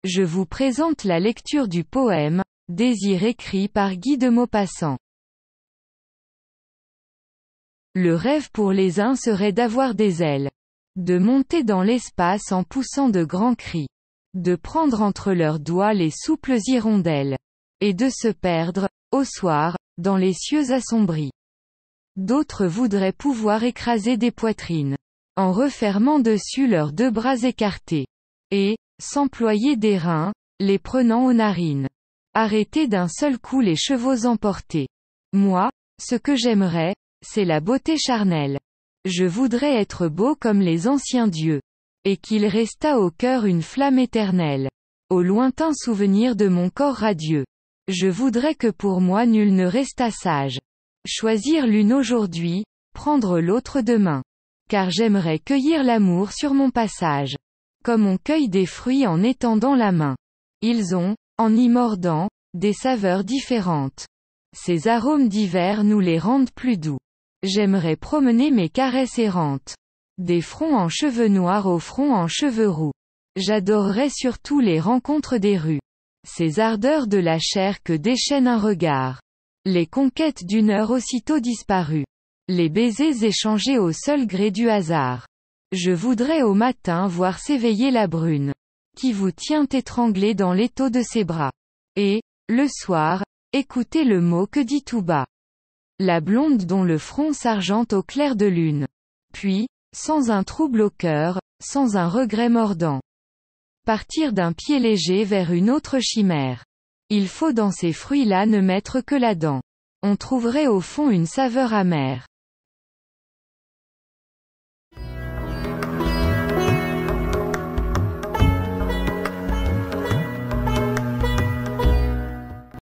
Je vous présente la lecture du poème « Désir » écrit par Guy de Maupassant. Le rêve pour les uns serait d'avoir des ailes, de monter dans l'espace en poussant de grands cris, de prendre entre leurs doigts les souples hirondelles, et de se perdre, au soir, dans les cieux assombris. D'autres voudraient pouvoir écraser des poitrines, en refermant dessus leurs deux bras écartés, et, s'employer des reins, les prenant aux narines. Arrêter d'un seul coup les chevaux emportés. Moi, ce que j'aimerais, c'est la beauté charnelle. Je voudrais être beau comme les anciens dieux. Et qu'il restât au cœur une flamme éternelle. Au lointain souvenir de mon corps radieux. Je voudrais que pour moi nul ne restât sage. Choisir l'une aujourd'hui, prendre l'autre demain. Car j'aimerais cueillir l'amour sur mon passage. Comme on cueille des fruits en étendant la main. Ils ont, en y mordant, des saveurs différentes. Ces arômes divers nous les rendent plus doux. J'aimerais promener mes caresses errantes. Des fronts en cheveux noirs aux fronts en cheveux roux. J'adorerais surtout les rencontres des rues. Ces ardeurs de la chair que déchaîne un regard. Les conquêtes d'une heure aussitôt disparues. Les baisers échangés au seul gré du hasard. Je voudrais au matin voir s'éveiller la brune, qui vous tient étranglé dans l'étau de ses bras. Et, le soir, écoutez le mot que dit tout bas. La blonde dont le front s'argente au clair de lune. Puis, sans un trouble au cœur, sans un regret mordant. Partir d'un pied léger vers une autre chimère. Il faut dans ces fruits-là ne mettre que la dent. On trouverait au fond une saveur amère.